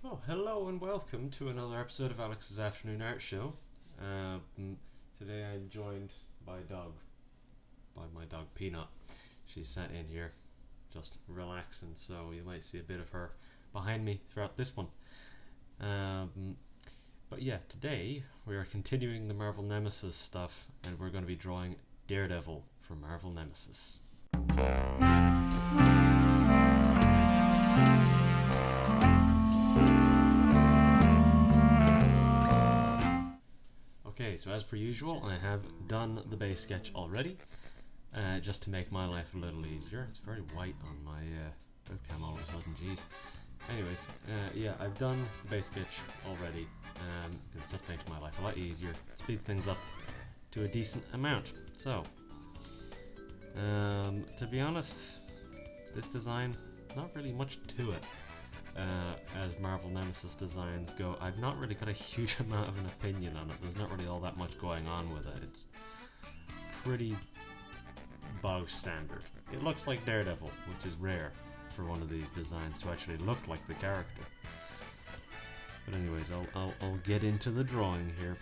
Oh, hello and welcome to another episode of Alex's Afternoon Art Show. Today I'm joined by my dog Peanut. She's sat in here just relaxing, so you might see a bit of her behind me throughout this one. But yeah, today we are continuing the Marvel Nemesis stuff, and we're going to be drawing Daredevil from Marvel Nemesis. Okay, so as per usual, I have done the base sketch already, just to make my life a little easier. It's very white on my webcam all of a sudden, jeez. Anyways, yeah, I've done the base sketch already, it just makes my life a lot easier, speeds things up to a decent amount. So, to be honest, this design, not really much to it. As Marvel Nemesis designs go, I've not really got a huge amount of an opinion on it. There's not really all that much going on with it. It's pretty bog standard. It looks like Daredevil, which is rare for one of these designs to actually look like the character. But anyways, I'll get into the drawing here.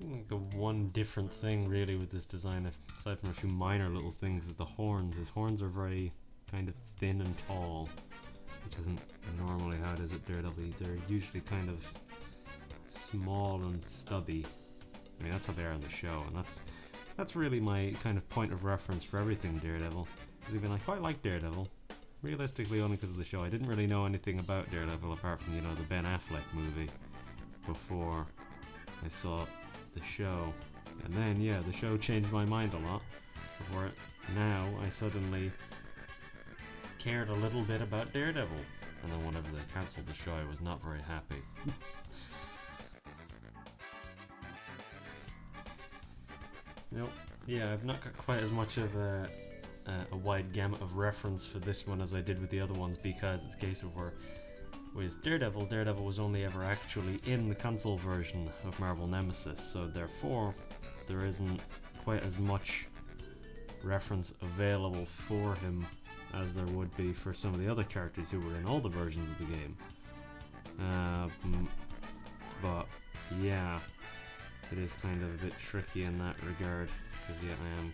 I think the one different thing really with this design, aside from a few minor little things, is the horns. His horns are very kind of thin and tall, which isn't normally how it is at Daredevil. They're usually kind of small and stubby. I mean, that's how they are in the show, and that's really my kind of point of reference for everything Daredevil. Because even I quite like Daredevil, realistically only because of the show. I didn't really know anything about Daredevil apart from, the Ben Affleck movie before I saw the show, and then yeah, the show changed my mind a lot. Before now, I suddenly cared a little bit about Daredevil, and then whenever they cancelled the show, I was not very happy. Yeah, I've not got quite as much of a wide gamut of reference for this one as I did with the other ones, because it's a case of where with Daredevil was only ever actually in the console version of Marvel Nemesis, so therefore there isn't quite as much reference available for him as there would be for some of the other characters who were in all the versions of the game. But yeah, it is kind of a bit tricky in that regard, because yeah, I am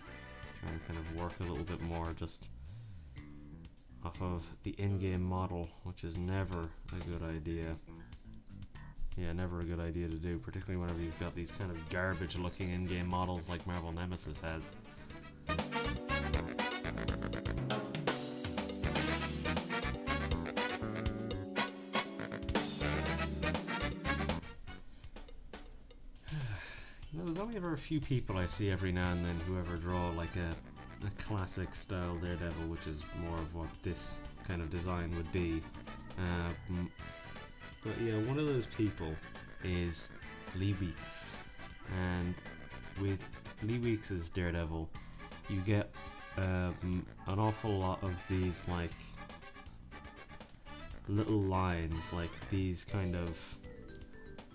trying to kind of work a little bit more just off of the in-game model, which is never a good idea. Yeah, never a good idea to do, particularly whenever you've got these kind of garbage looking in-game models like Marvel Nemesis has. There's only ever a few people I see every now and then who ever draw like a classic style Daredevil, which is more of what this kind of design would be. But yeah, one of those people is Lee Weeks, and with Lee Weeks' Daredevil, you get an awful lot of these like little lines, like these kind of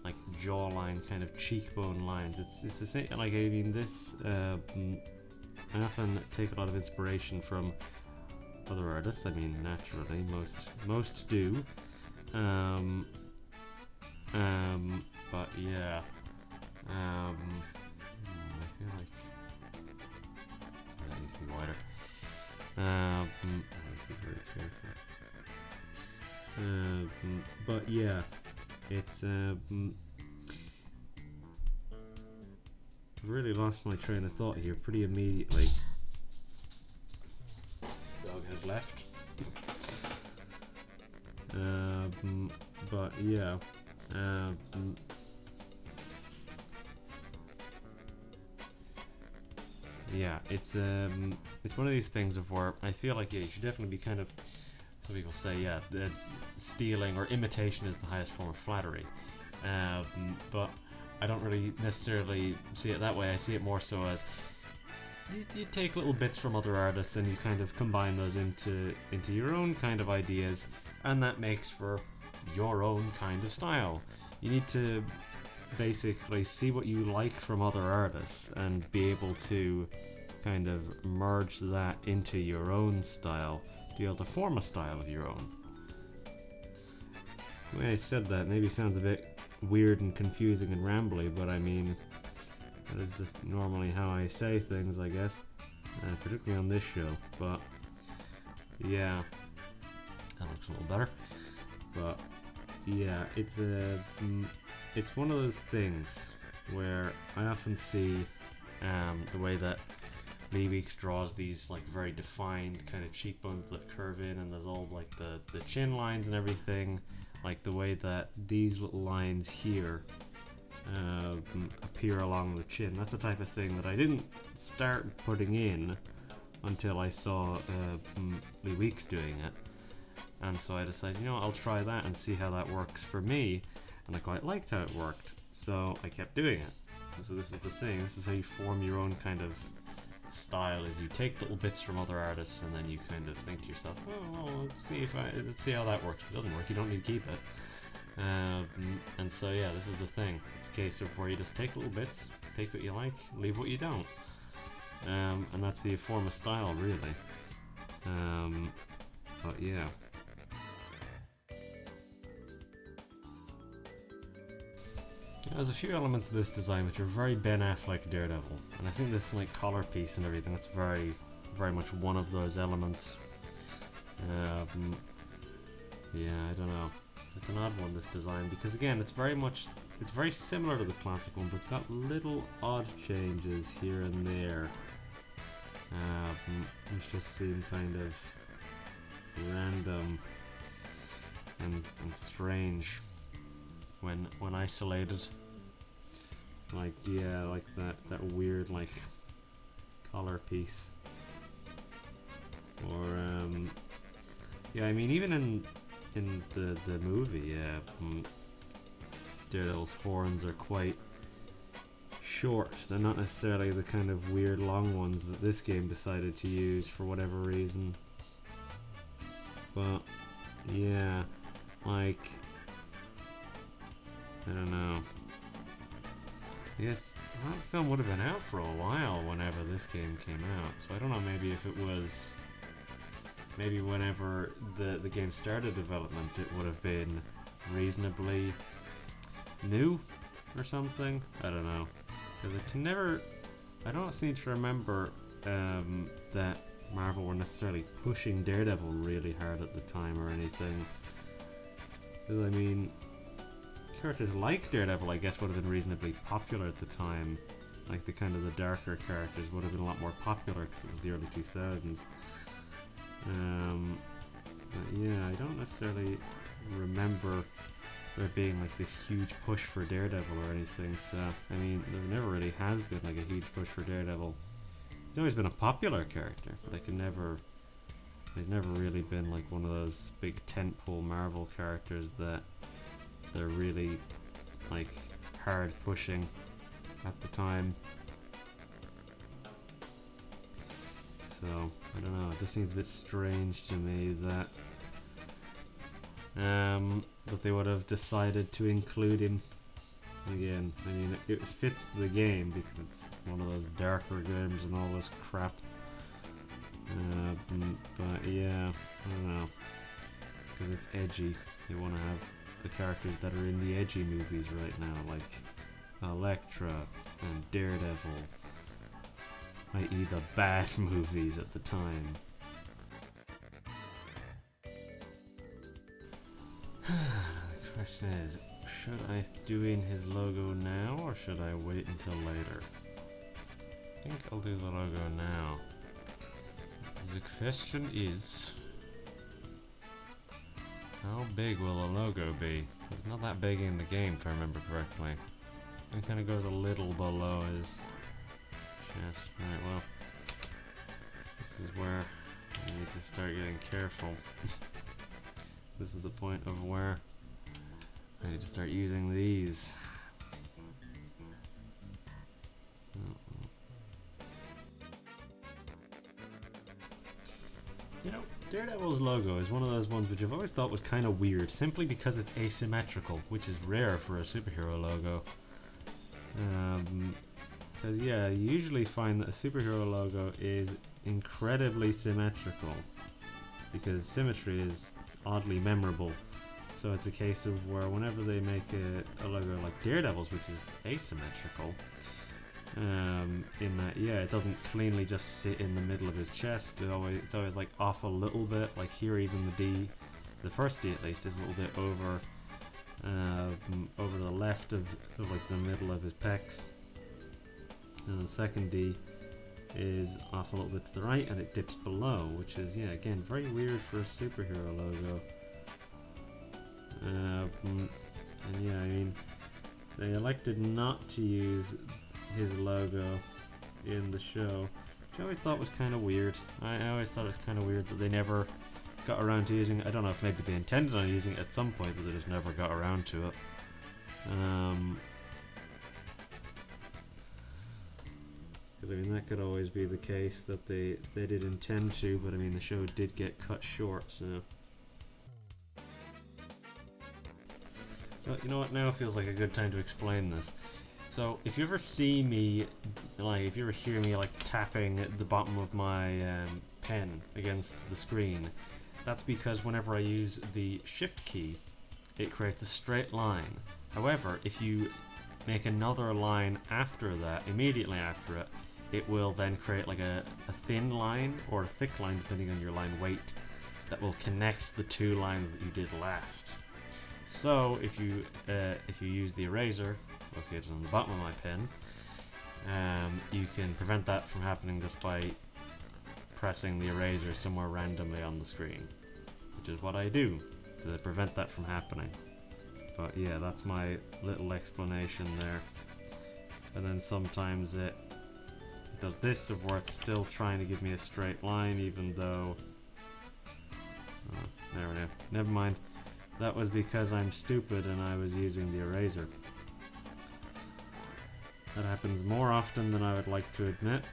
like jawline, kind of cheekbone lines. It's the same. Like, I mean, this. I often take a lot of inspiration from other artists. I mean, naturally, most do. But yeah, I feel like that needs to be wider. I have to be very careful. But yeah, it's really lost my train of thought here pretty immediately. Dog has left. But yeah, yeah, it's one of these things of where I feel like, yeah, you should definitely be kind of, some people say, yeah, stealing or imitation is the highest form of flattery, but I don't really necessarily see it that way. I see it more so as you take little bits from other artists and you kind of combine those into your own kind of ideas, and that makes for your own kind of style. You need to basically see what you like from other artists and be able to kind of merge that into your own style be able to form a style of your own. The way I said that maybe sounds a bit weird and confusing and rambly, but I mean, that is just normally how I say things, I guess, particularly on this show. But yeah, that looks a little better. But yeah, it's one of those things where I often see the way that Lee Weeks draws these like very defined kind of cheekbones that curve in, and there's all like the chin lines and everything, like the way that these little lines here appear along the chin. That's the type of thing that I didn't start putting in until I saw Lee Weeks doing it, and so I decided, you know, I'll try that and see how that works for me, and I quite liked how it worked, so I kept doing it. And so this is the thing, this is how you form your own kind of style, is you take little bits from other artists and then you kind of think to yourself, oh well, let's see how that works. If it doesn't work, you don't need to keep it. And so yeah, this is the thing. It's a case of where you just take little bits, take what you like, leave what you don't, and that's how you form a style, really. But yeah. There's a few elements of this design which are very Ben Affleck Daredevil, and I think this like collar piece and everything, that's very, very much one of those elements. Yeah, I don't know. It's an odd one, this design, because again, it's very similar to the classic one, but it's got little odd changes here and there, which just seem kind of random and strange when isolated. Like, yeah, like that weird like collar piece, or yeah, I mean, even in the movie, Daredevil's horns are quite short. They're not necessarily the kind of weird long ones that this game decided to use for whatever reason. But yeah, like, I don't know. I guess that film would have been out for a while whenever this game came out, so I don't know, maybe if it was, maybe whenever the game started development, it would have been reasonably new or something. I don't know, because I don't seem to remember that Marvel were necessarily pushing Daredevil really hard at the time or anything. Because I mean, characters like Daredevil, I guess, would have been reasonably popular at the time. Like the kind of the darker characters would have been a lot more popular because it was the early 2000s. But yeah, I don't necessarily remember there being like this huge push for Daredevil or anything. So I mean, there never really has been like a huge push for Daredevil. He's always been a popular character, but he's never really been like one of those big tentpole Marvel characters that they're really like hard pushing at the time. So I don't know, it just seems a bit strange to me that that they would have decided to include him again. I mean, it fits the game because it's one of those darker games and all this crap. But yeah, I don't know, because it's edgy. You want to have the characters that are in the edgy movies right now, like Elektra and Daredevil, i.e. the bad movies at the time. The question is, should I do in his logo now or should I wait until later? I think I'll do the logo now. The question is, how big will the logo be? It's not that big in the game, if I remember correctly. It kind of goes a little below his chest. Right, well, this is where I need to start getting careful. This is the point of where I need to start using these. You know, Daredevil's logo is one of those ones which I've always thought was kind of weird, simply because it's asymmetrical, which is rare for a superhero logo. Because yeah, you usually find that a superhero logo is incredibly symmetrical. because symmetry is oddly memorable. So it's a case of where whenever they make a logo like Daredevil's, which is asymmetrical, in that, yeah, it doesn't cleanly just sit in the middle of his chest. It's always like off a little bit. Like here, even the D, the first D at least, is a little bit over the left of like the middle of his pecs, and the second D is off a little bit to the right, and it dips below, which is, yeah, again, very weird for a superhero logo. And yeah, I mean, they elected not to use his logo in the show, which I always thought was kind of weird. I always thought it was kind of weird that they never got around to using it. I don't know if maybe they intended on using it at some point, but they just never got around to it. Because I mean, that could always be the case that they did intend to, but I mean, the show did get cut short, so. So, you know what, now feels like a good time to explain this. So, if you ever see me, like, if you ever hear me, like, tapping the bottom of my pen against the screen, that's because whenever I use the Shift key, it creates a straight line. However, if you make another line after that, immediately after it, it will then create like a thin line, or a thick line, depending on your line weight, that will connect the two lines that you did last. So if you use the eraser located on the bottom of my pen, you can prevent that from happening just by pressing the eraser somewhere randomly on the screen, which is what I do to prevent that from happening. But yeah, that's my little explanation there. And then sometimes it does this, of where it's still trying to give me a straight line, even though there we go. Never mind. That was because I'm stupid and I was using the eraser. That happens more often than I would like to admit.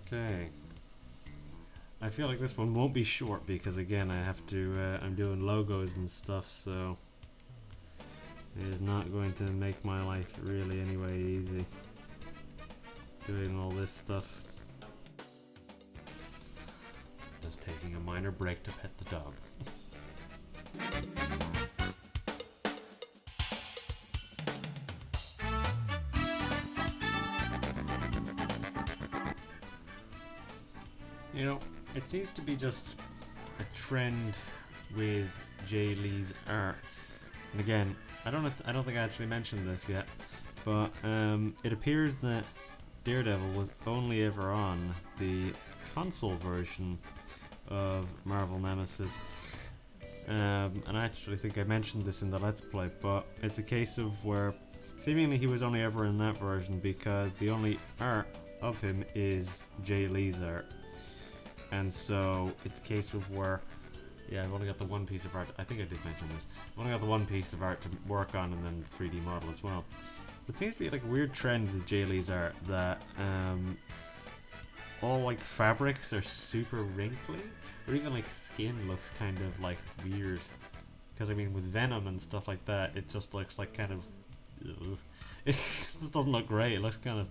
Okay. I feel like this one won't be short because, again, I have to, I'm doing logos and stuff, so it is not going to make my life really anyway easy doing all this stuff. Just taking a minor break to pet the dog. You know, it seems to be just a trend with Jay Lee's art. And again, I don't think I actually mentioned this yet, but it appears that Daredevil was only ever on the console version of Marvel Nemesis. And I actually think I mentioned this in the Let's Play, but it's a case of where seemingly he was only ever in that version because the only art of him is Jay Lee's art. And so it's a case of where, yeah, I've only got the one piece of art. I think I did mention this. I've only got the one piece of art to work on, and then the 3D model as well. It seems to be like a weird trend with Jay Lee's art that all like fabrics are super wrinkly, or even like skin looks kind of like weird. Because I mean, with Venom and stuff like that, it just looks like kind of, it just doesn't look great. It looks kind of,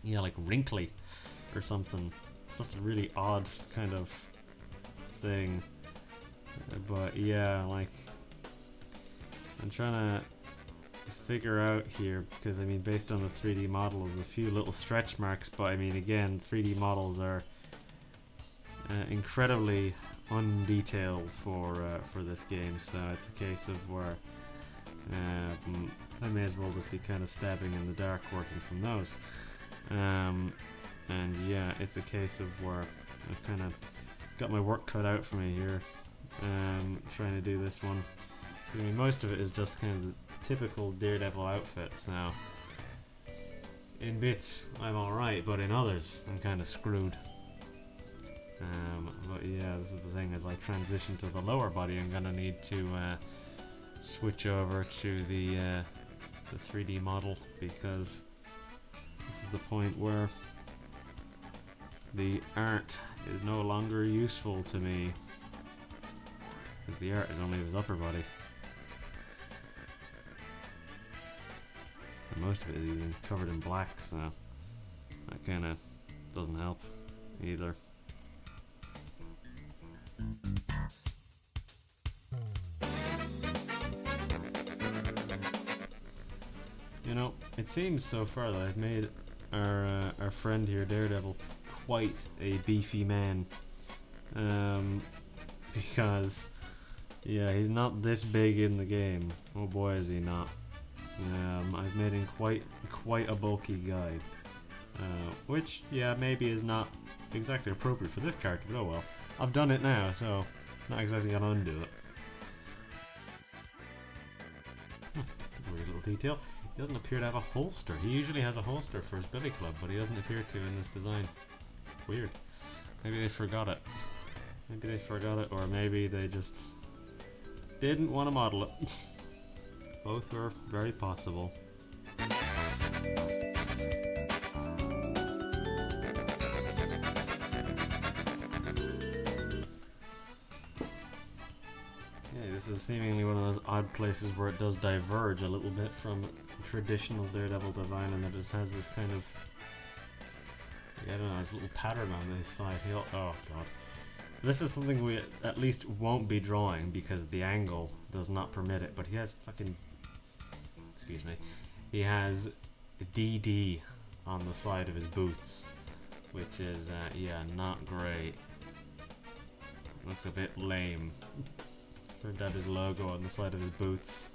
yeah, like wrinkly or something. It's just a really odd kind of thing. But yeah, like, I'm trying to figure out here, because I mean, based on the 3D model, there's a few little stretch marks, but I mean, again, 3D models are incredibly undetailed for this game, so it's a case of where I may as well just be kind of stabbing in the dark working from those. And yeah, it's a case of where I've kind of got my work cut out for me here, trying to do this one. I mean, most of it is just kind of the typical Daredevil outfits. Now, in bits I'm alright, but in others I'm kind of screwed. But yeah, this is the thing, as I transition to the lower body, I'm gonna need to switch over to the 3D model, because this is the point where the art is no longer useful to me, because the art is only his upper body. And most of it is even covered in black, so that kind of doesn't help either. You know, it seems so far that I've made our friend here, Daredevil, quite a beefy man. Because yeah, he's not this big in the game. Oh boy, is he not. I've made him quite a bulky guy, which yeah maybe is not exactly appropriate for this character, but oh well. I've done it now, so not exactly gonna undo it. Weird little detail. He doesn't appear to have a holster. He usually has a holster for his billy club, but he doesn't appear to in this design. Weird. Maybe they forgot it. Maybe they forgot it, or maybe they just didn't want to model it. Both are very possible. This is seemingly one of those odd places where it does diverge a little bit from traditional Daredevil design, and that it has this kind of, I don't know, this little pattern on this side. Oh god. This is something we at least won't be drawing because the angle does not permit it, but he has fucking, excuse me, he has DD on the side of his boots, which is, yeah, not great. Looks a bit lame. Turned out his logo on the side of his boots.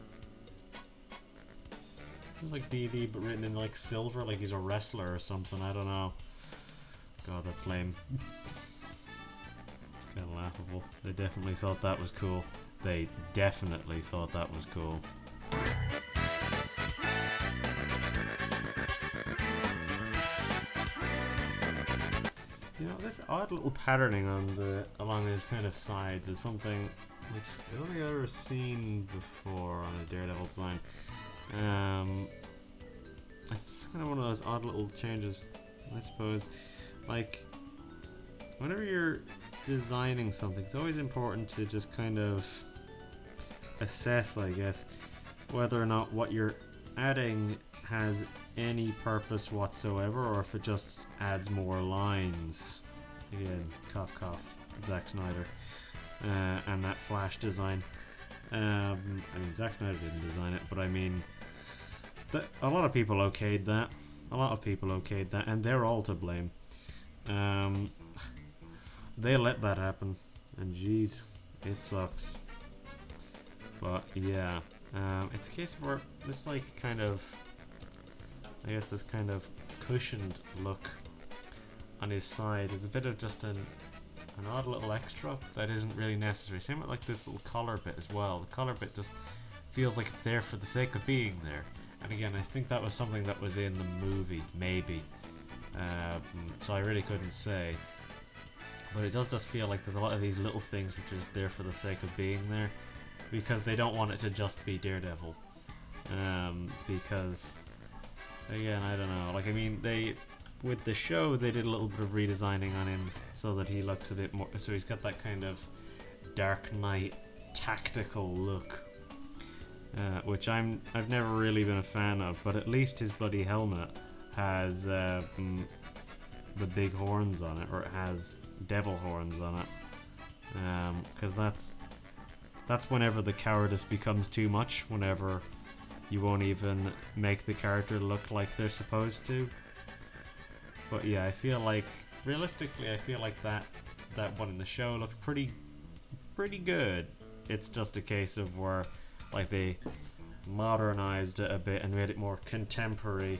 It's like DD but written in like silver, like he's a wrestler or something, I don't know. God, that's lame. It's kinda laughable. They definitely thought that was cool. They definitely thought that was cool. You know, this odd little patterning on along his kind of sides is something which I don't think I've ever seen before on a Daredevil design. It's kind of one of those odd little changes, I suppose. Like, whenever you're designing something, it's always important to just kind of assess, I guess, whether or not what you're adding has any purpose whatsoever, or if it just adds more lines. Again, cough cough, Zack Snyder. And that Flash design. I mean, Zack Snyder didn't design it, but I mean, a lot of people okayed that. A lot of people okayed that, and they're all to blame. They let that happen, and geez, it sucks. But yeah, it's a case where this like kind of, I guess this kind of cushioned look on his side is a bit of just an odd little extra that isn't really necessary. Same with like this little collar bit as well. The collar bit just feels like it's there for the sake of being there. And again, I think that was something that was in the movie, maybe. So I really couldn't say. But it does just feel like there's a lot of these little things which is there for the sake of being there, because they don't want it to just be Daredevil. Because, again, I don't know. Like, I mean, with the show, they did a little bit of redesigning on him so that he looks a bit more, so he's got that kind of Dark Knight tactical look, which I've never really been a fan of, but at least his bloody helmet has the big horns on it, or it has devil horns on it, because that's whenever the cowardice becomes too much, whenever you won't even make the character look like they're supposed to. But yeah, I feel like, realistically, I feel like that one in the show looked pretty good. It's just a case of where, like, they modernized it a bit and made it more contemporary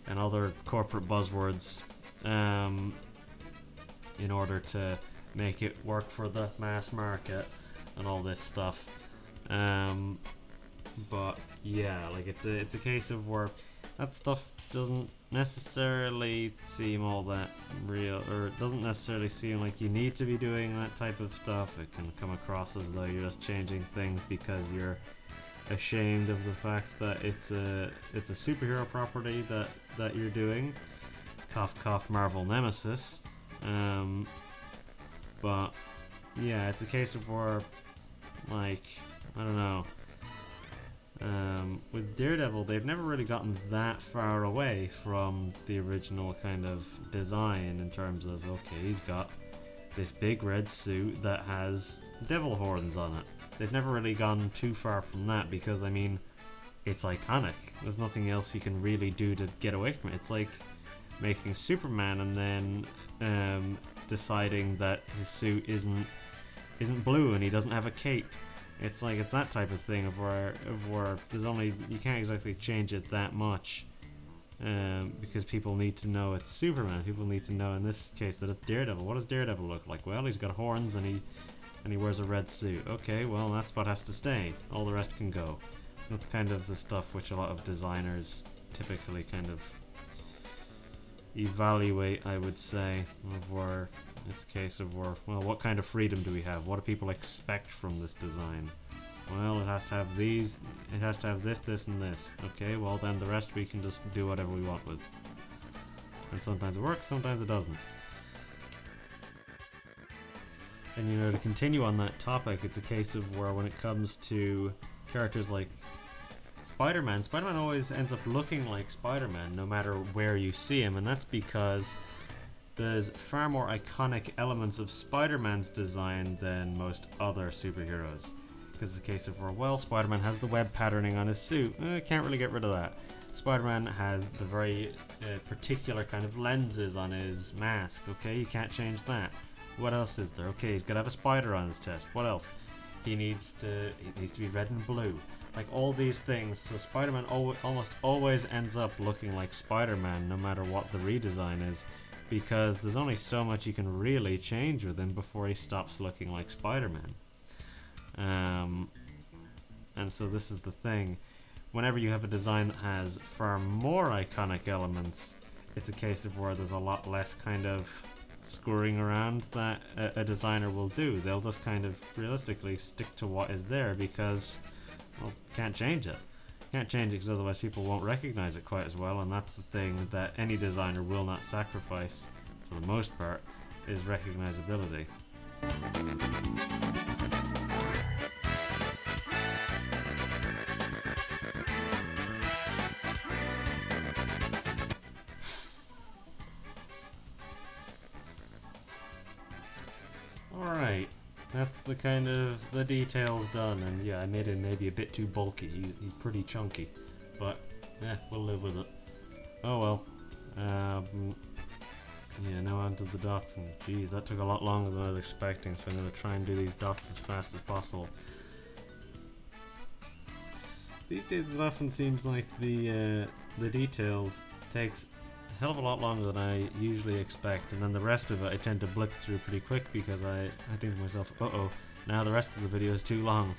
and other corporate buzzwords, in order to make it work for the mass market and all this stuff. But yeah, like it's a case of where that stuff doesn't necessarily seem all that real, or it doesn't necessarily seem like you need to be doing that type of stuff. It can come across as though you're just changing things because you're ashamed of the fact that it's a superhero property that you're doing. Cough cough, Marvel Nemesis. But yeah, it's a case of where, like, I don't know, With Daredevil, they've never really gotten that far away from the original kind of design in terms of, okay, he's got this big red suit that has devil horns on it. They've never really gone too far from that because, I mean, it's iconic. There's nothing else you can really do to get away from it. It's like making Superman and then deciding that his suit isn't blue and he doesn't have a cape. It's like it's that type of thing of where there's only, you can't exactly change it that much because people need to know it's Superman. People need to know in this case that it's Daredevil. What does Daredevil look like? Well, he's got horns and he wears a red suit. Okay, well that's what has to stay. All the rest can go. That's kind of the stuff which a lot of designers typically kind of evaluate, I would say, of where it's a case of where, well, what kind of freedom do we have? What do people expect from this design? Well, it has to have these, it has to have this, this, and this. Okay, well then the rest we can just do whatever we want with. And sometimes it works, sometimes it doesn't. And you know, to continue on that topic, it's a case of where when it comes to characters like Spider-Man, Spider-Man always ends up looking like Spider-Man no matter where you see him, and that's because there's far more iconic elements of Spider-Man's design than most other superheroes. Because it's a case of where, well, Spider-Man has the web patterning on his suit, can't really get rid of that. Spider-Man has the very particular kind of lenses on his mask, okay, you can't change that. What else is there? Okay, he's gotta have a spider on his chest. What else? He needs to be red and blue. Like all these things, so Spider-Man almost always ends up looking like Spider-Man no matter what the redesign is, because there's only so much you can really change with him before he stops looking like Spider-Man. And so this is the thing, whenever you have a design that has far more iconic elements, it's a case of where there's a lot less kind of screwing around that a designer will do. They'll just kind of realistically stick to what is there because, well, can't change it. Can't change it because otherwise people won't recognize it quite as well, and that's the thing that any designer will not sacrifice for the most part, is recognizability. Alright, that's the kind of the details done, and yeah, I made him maybe a bit too bulky. He's pretty chunky, but yeah, we'll live with it. Oh well. Yeah, now onto the dots, and geez, that took a lot longer than I was expecting, so I'm going to try and do these dots as fast as possible. These days it often seems like the details takes a hell of a lot longer than I usually expect, and then the rest of it I tend to blitz through pretty quick because I think to myself, uh-oh, now the rest of the video is too long.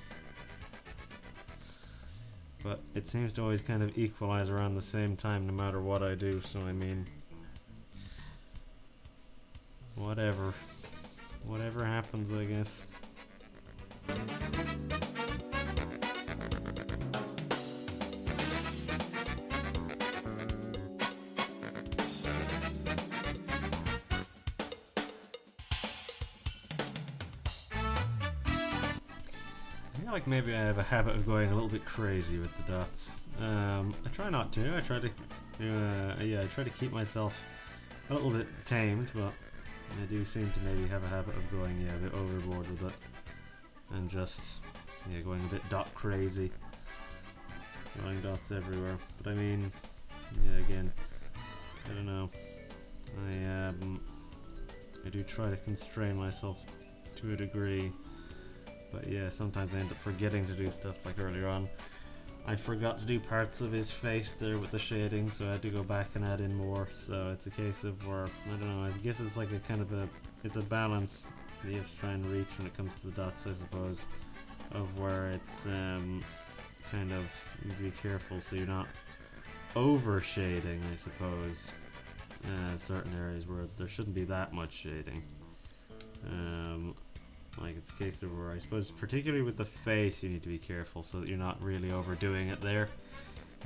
But it seems to always kind of equalize around the same time no matter what I do, so I mean, whatever happens, I guess. I feel like maybe I have a habit of going a little bit crazy with the dots. I try not to. I try to keep myself a little bit tamed, but I do seem to maybe have a habit of going a bit overboard with it, and just going a bit dot crazy, drawing dots everywhere. But I mean, again, I don't know. I do try to constrain myself to a degree, but yeah, sometimes I end up forgetting to do stuff. Like earlier on, I forgot to do parts of his face there with the shading, so I had to go back and add in more. So it's a case of where, I don't know, I guess it's like a kind of it's a balance that you have to try and reach when it comes to the dots, I suppose, of where it's kind of, you have to be careful so you're not over shading, I suppose, certain areas where there shouldn't be that much shading. Like it's a case of where, I suppose, particularly with the face, you need to be careful so that you're not really overdoing it there.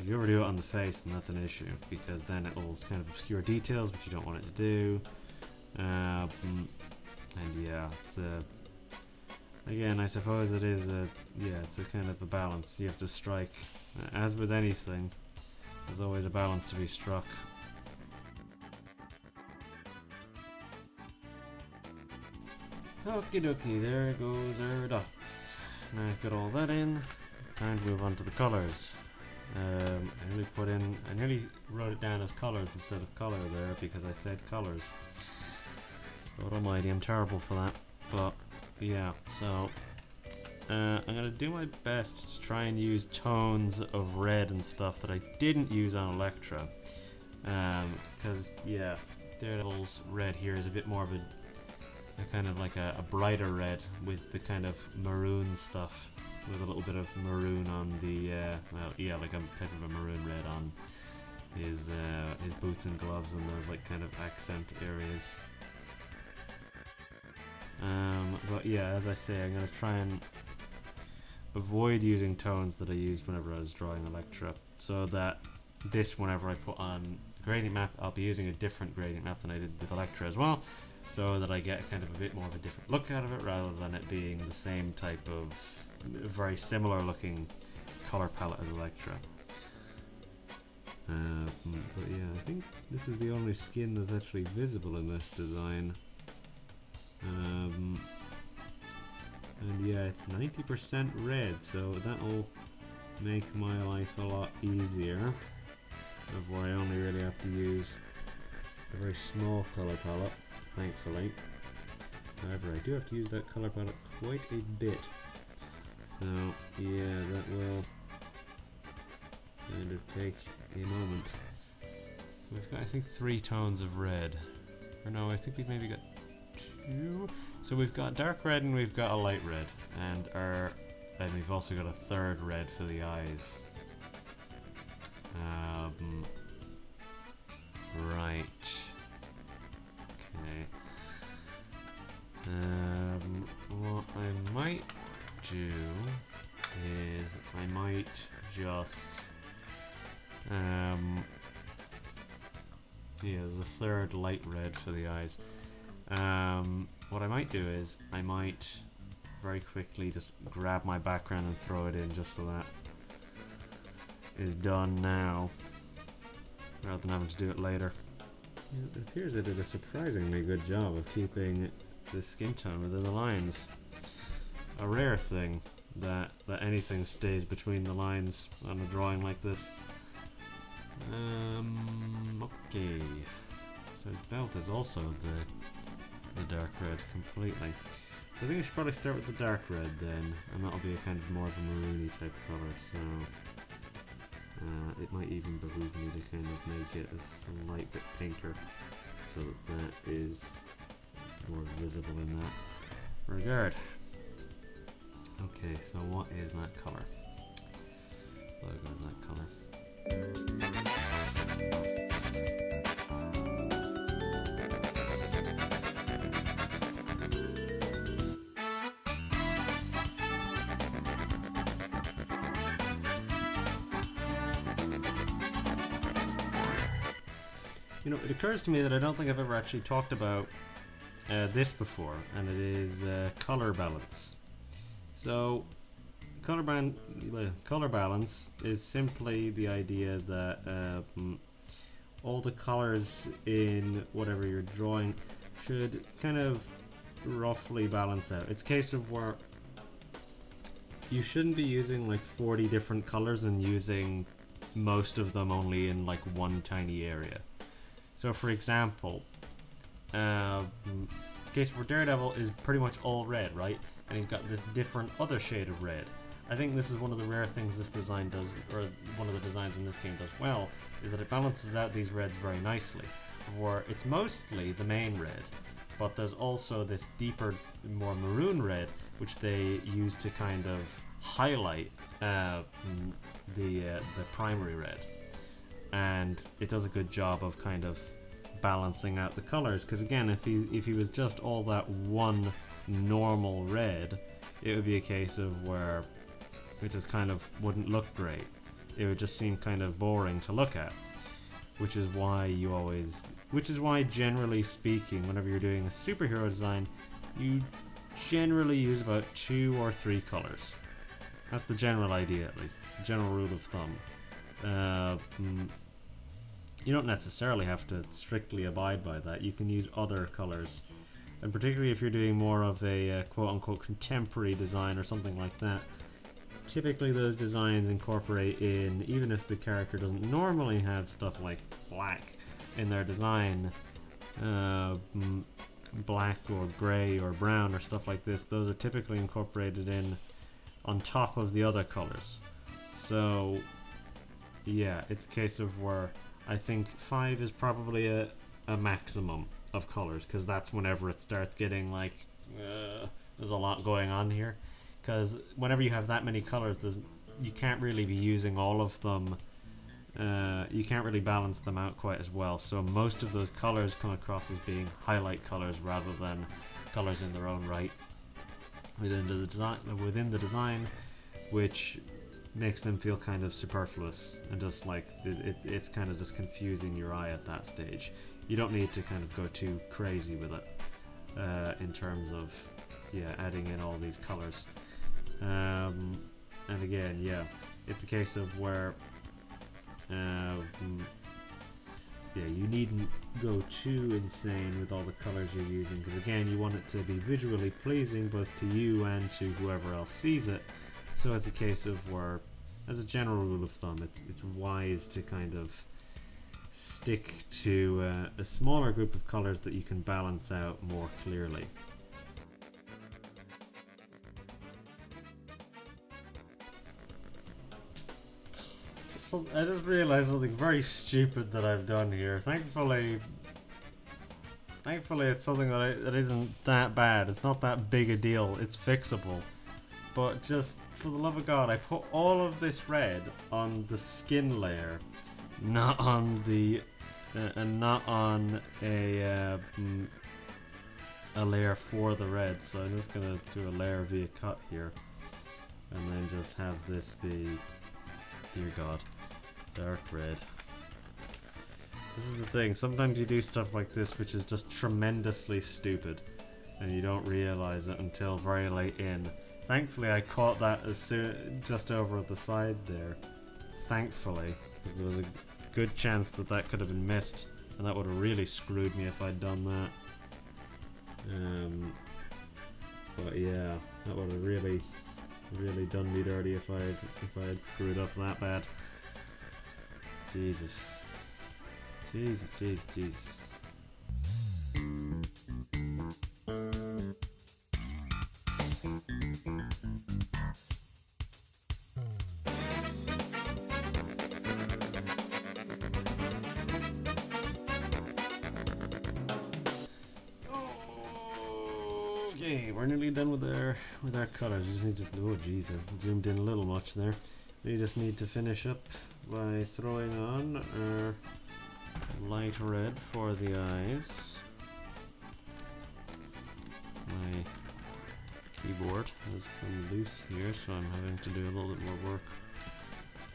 If you overdo it on the face, then that's an issue, because then it will kind of obscure details which you don't want it to do. And yeah, it's Again, I suppose it is a, yeah, it's a kind of a balance you have to strike. As with anything, there's always a balance to be struck. Okie dokie, there goes our dots. Now I've got all that in, time to move on to the colours. I nearly wrote it down as colours instead of colour there because I said colours. God almighty, I'm terrible for that. But yeah, so I'm gonna do my best to try and use tones of red and stuff that I didn't use on Elektra. Because yeah, Daredevil's red here is a bit more of a kind of like a brighter red with the kind of maroon stuff, with a little bit of maroon on the well, yeah, like a type of a maroon red on his boots and gloves and those like kind of accent areas. But yeah, as I say, I'm gonna try and avoid using tones that I used whenever I was drawing Elektra, so that this, whenever I put on a gradient map, I'll be using a different gradient map than I did with Elektra as well, so that I get kind of a bit more of a different look out of it, rather than it being the same type of very similar looking color palette as Elektra. But yeah, I think this is the only skin that's actually visible in this design. And yeah, it's 90% red, so that'll make my life a lot easier, of where I only really have to use a very small color palette, thankfully. However, I do have to use that color palette quite a bit, so yeah, that will kind of take a moment. So we've got, I think, 3 tones of red, or no, I think we've maybe got 2. So we've got dark red and we've got a light red, and we've also got a third red for the eyes. Right. Okay. What I might do is I might just yeah, there's a third light red for the eyes. What I might do is I might very quickly just grab my background and throw it in, just so that is done now, rather than having to do it later. It appears I did a surprisingly good job of keeping the skin tone within the lines. A rare thing that anything stays between the lines on a drawing like this. Okay. So his belt is also the dark red completely. So I think I should probably start with the dark red then, and that'll be a kind of more of a maroony type colour, so it might even behoove me to kind of make it a slight bit pinker, so that is more visible in that regard. Okay, so what is that colour? Logo is that colour. You know, it occurs to me that I don't think I've ever actually talked about this before, and it is color balance. So, color balance is simply the idea that all the colors in whatever you're drawing should kind of roughly balance out. It's a case of where you shouldn't be using like 40 different colors and using most of them only in like one tiny area. So for example, the case where Daredevil is pretty much all red, right? And he's got this different other shade of red. I think this is one of the rare things this design does, or one of the designs in this game does well, is that it balances out these reds very nicely. Where it's mostly the main red, but there's also this deeper, more maroon red, which they use to kind of highlight the primary red. And it does a good job of kind of balancing out the colors, because again, if he was just all that one normal red, it would be a case of where it just kind of wouldn't look great. It would just seem kind of boring to look at, which is why generally speaking, whenever you're doing a superhero design, you generally use about 2 or 3 colors. That's the general idea, at least. General rule of thumb. You don't necessarily have to strictly abide by that. You can use other colors. And particularly if you're doing more of a quote-unquote contemporary design or something like that, typically those designs incorporate in, even if the character doesn't normally have stuff like black in their design, black or grey or brown or stuff like this, those are typically incorporated in on top of the other colors. So yeah, it's a case of where I think 5 is probably a maximum of colors, because that's whenever it starts getting like there's a lot going on here, because whenever you have that many colors, you can't really be using all of them. You can't really balance them out quite as well, so most of those colors come across as being highlight colors rather than colors in their own right within the design, which makes them feel kind of superfluous and just like it's kind of just confusing your eye at that stage. You don't need to kind of go too crazy with it in terms of adding in all these colors. And again, yeah, it's a case of where you needn't go too insane with all the colors you're using, because again, you want it to be visually pleasing both to you and to whoever else sees it. So it's a case of where, as a general rule of thumb, it's wise to kind of stick to a smaller group of colors that you can balance out more clearly. I just realized something very stupid that I've done here. Thankfully it's something that isn't that bad. It's not that big a deal. It's fixable. But just for the love of God, I put all of this red on the skin layer, not on the and not on a layer for the red. So I'm just gonna do a layer via cut here, and then just have this be, dear God, dark red. This is the thing, sometimes you do stuff like this which is just tremendously stupid and you don't realize it until very late in. Thankfully I caught that just over at the side there. Thankfully, because there was a good chance that that could have been missed, and that would have really screwed me if I'd done that. But yeah, that would have really done me dirty if I had screwed up that bad. Jesus. Okay, we're nearly done with our colors. We just need to, oh jeez, I zoomed in a little much there. We just need to finish up by throwing on our light red for the eyes. My keyboard has come loose here, so I'm having to do a little bit more work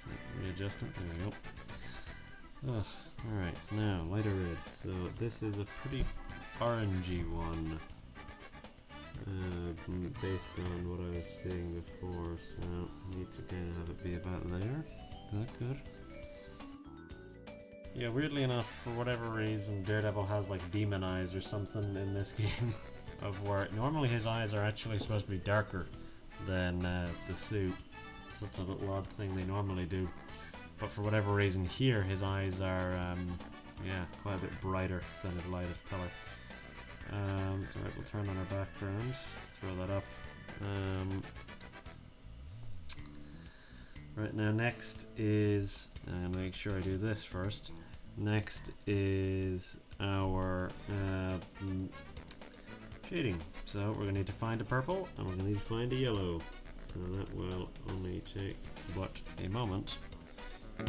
to readjust it. There we go. Alright, so now lighter red. So this is a pretty orangey one, based on what I was saying before, so I need to kind of have it be about there. Is that good? Yeah, weirdly enough, for whatever reason, Daredevil has like demon eyes or something in this game, of where normally his eyes are actually supposed to be darker than the suit. So that's a little odd thing they normally do. But for whatever reason here, his eyes are quite a bit brighter than his lightest color. So right, we'll turn on our background, throw that up. Right now, next is, make sure I do this first. Next is our shading. So we're going to need to find a purple, and we're going to need to find a yellow. So that will only take but a moment. I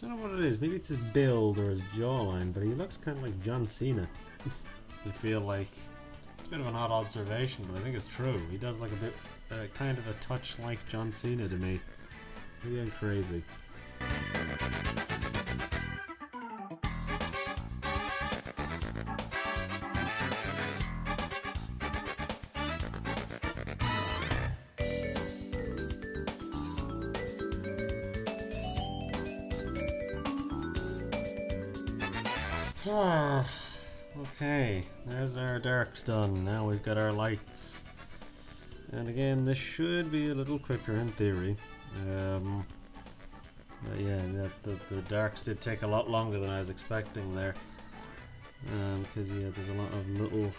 don't know what it is, maybe it's his build or his jawline, but he looks kind of like John Cena. I feel like it's a bit of an odd observation, but I think it's true. He does like a bit, kind of a touch like John Cena to me. Maybe I'm crazy. Ah, okay, there's our darks done. Now we've got our lights. And again, this should be a little quicker in theory. But yeah, the darks did take a lot longer than I was expecting there. Because yeah, there's a lot of little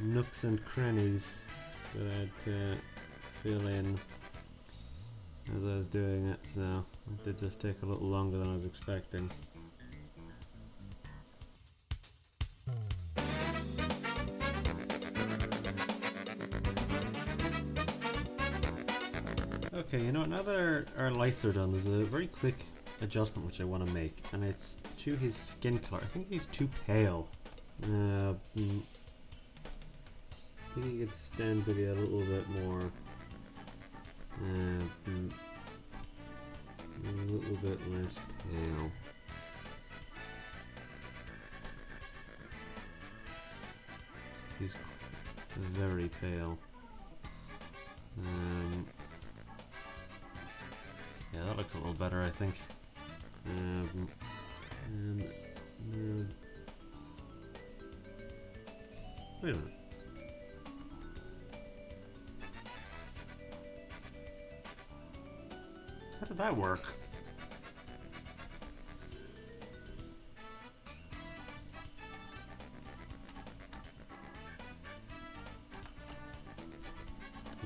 nooks and crannies that I had to fill in as I was doing it, so it did just take a little longer than I was expecting. Okay, you know, now that our lights are done, there's a very quick adjustment which I want to make, and it's to his skin color. I think he's too pale. I think he could stand to be a little bit more, a little bit less pale. He's very pale. Yeah, that looks a little better, I think. Wait a minute. How did that work?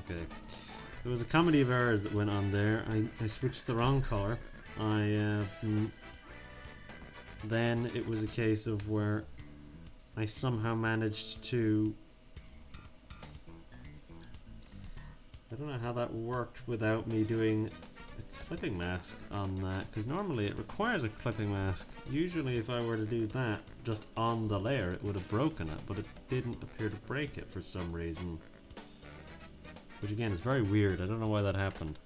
Okay. There was a comedy of errors that went on there. I switched the wrong color. Then it was a case of where I somehow managed to... I don't know how that worked without me doing a clipping mask on that, because normally it requires a clipping mask. Usually if I were to do that just on the layer it would have broken it, but it didn't appear to break it for some reason. Which again is very weird, I don't know why that happened.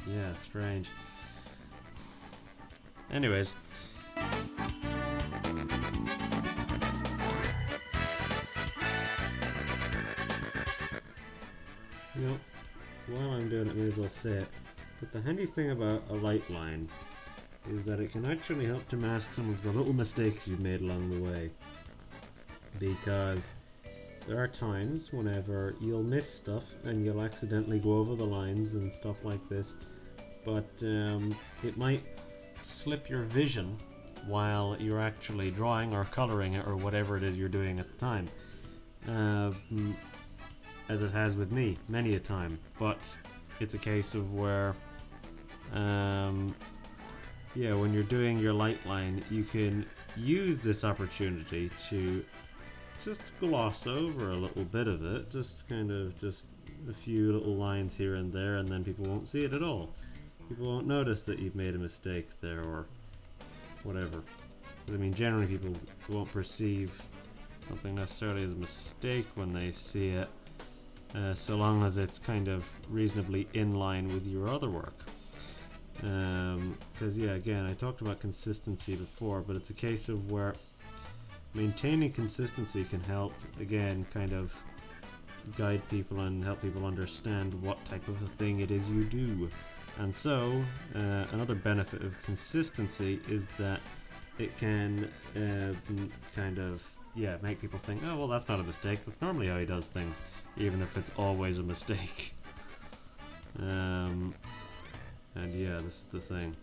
Yeah, strange. Anyways. You know, while I'm doing it, I may as well say it. But the handy thing about a light line is that it can actually help to mask some of the little mistakes you've made along the way. Because there are times whenever you'll miss stuff and you'll accidentally go over the lines and stuff like this, but it might slip your vision while you're actually drawing or coloring it or whatever it is you're doing at the time, as it has with me many a time. But it's a case of where yeah, when you're doing your light line you can use this opportunity to just gloss over a little bit of it, just a few little lines here and there, and then people won't see it at all. People won't notice that you've made a mistake there or whatever. I mean, generally people won't perceive something necessarily as a mistake when they see it, so long as it's kind of reasonably in line with your other work. Because yeah, again, I talked about consistency before, but it's a case of where maintaining consistency can help, again, kind of guide people and help people understand what type of a thing it is you do. And so, another benefit of consistency is that it can kind of, yeah, make people think, oh, well, that's not a mistake, that's normally how he does things, even if it's always a mistake. And yeah, this is the thing.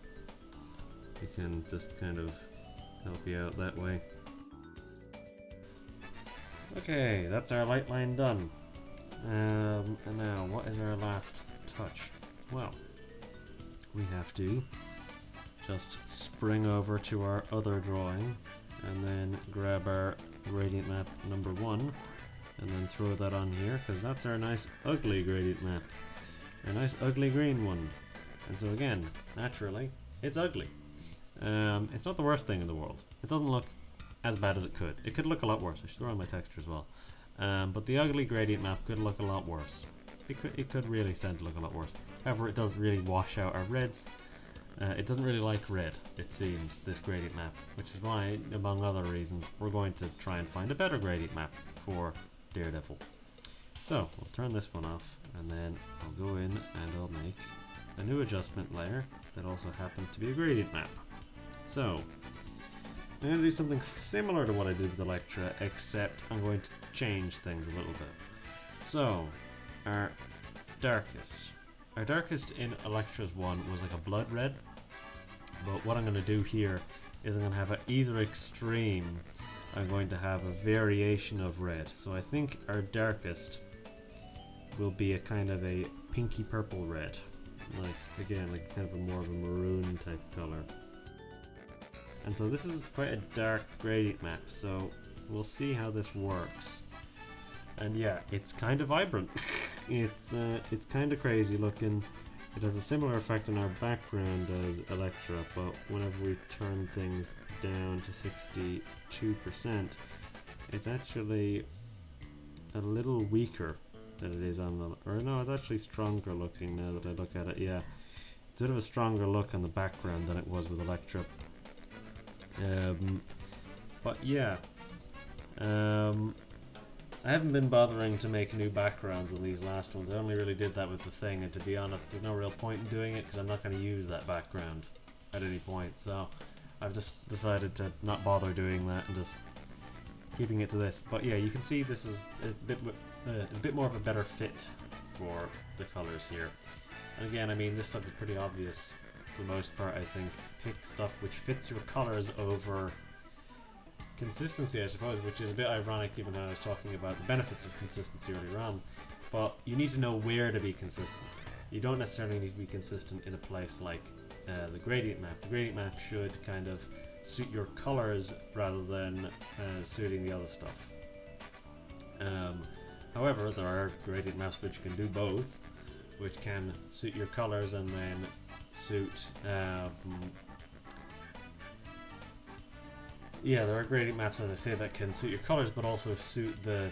It can just kind of help you out that way. Okay, that's our light line done. And now, what is our last touch? Well, we have to just spring over to our other drawing and then grab our gradient map number 1 and then throw that on here, because that's our nice ugly gradient map. A nice ugly green one. And so again, naturally, it's ugly. It's not the worst thing in the world. It doesn't look as bad as it could. It could look a lot worse. I should throw on my texture as well. But the ugly gradient map could look a lot worse. It could really stand to look a lot worse. However, it does really wash out our reds. It doesn't really like red, it seems, this gradient map, which is why, among other reasons, we're going to try and find a better gradient map for Daredevil. So, we'll turn this one off, and then I'll go in and I'll make a new adjustment layer that also happens to be a gradient map. So, I'm going to do something similar to what I did with Electra, except I'm going to change things a little bit. So, our darkest. Our darkest in Electra's one was like a blood red, but what I'm going to do here is I'm going to have either extreme, I'm going to have a variation of red. So I think our darkest will be a kind of a pinky purple red. Like, again, like kind of a more of a maroon type color. And so this is quite a dark gradient map, so we'll see how this works. And yeah, it's kind of vibrant. It's kind of crazy looking. It has a similar effect on our background as Electra, but whenever we turn things down to 62%, it's actually a little weaker than it is on the, or no, it's actually stronger looking now that I look at it. Yeah, it's a bit of a stronger look on the background than it was with Electra. But yeah, I haven't been bothering to make new backgrounds on these last ones. I only really did that with the thing, and to be honest, there's no real point in doing it because I'm not going to use that background at any point. So I've just decided to not bother doing that and just keeping it to this. But yeah, you can see this is a bit more of a better fit for the colors here. And again, I mean, this stuff is pretty obvious for the most part. I think pick stuff which fits your colors over consistency, I suppose, which is a bit ironic given how I was talking about the benefits of consistency earlier on. But you need to know where to be consistent. You don't necessarily need to be consistent in a place like the gradient map. The gradient map should kind of suit your colors rather than suiting the other stuff. However, there are gradient maps which can do both, which can suit your colors and then suit yeah, there are gradient maps, as I say, that can suit your colors, but also suit the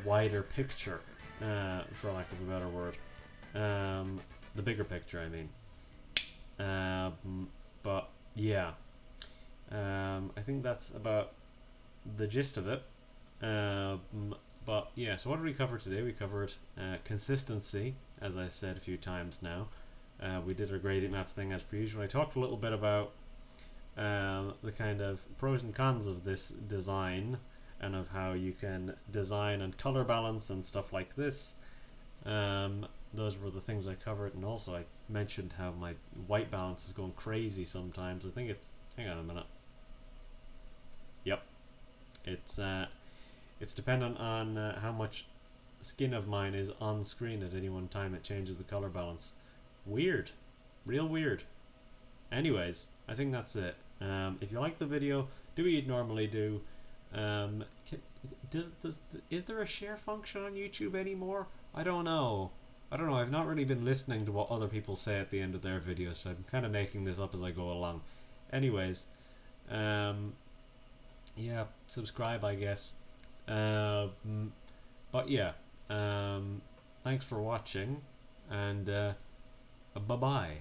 wider picture, for lack of a better word. The bigger picture, I mean. But yeah, I think that's about the gist of it. But yeah, so what did we cover today? We covered consistency, as I said a few times now. We did our gradient maps thing as per usual. I talked a little bit about the kind of pros and cons of this design and of how you can design and color balance and stuff like this. Those were the things I covered, and also I mentioned how my white balance is going crazy sometimes. I think it's, hang on a minute. Yep, it's dependent on how much skin of mine is on screen at any one time. It changes the color balance. Weird, real weird. Anyways, I think that's it. If you like the video, do what you'd normally do. Is there a share function on YouTube anymore? I don't know. I've not really been listening to what other people say at the end of their videos, so I'm kind of making this up as I go along. Anyways, yeah, subscribe, I guess. But yeah, thanks for watching, and bye-bye.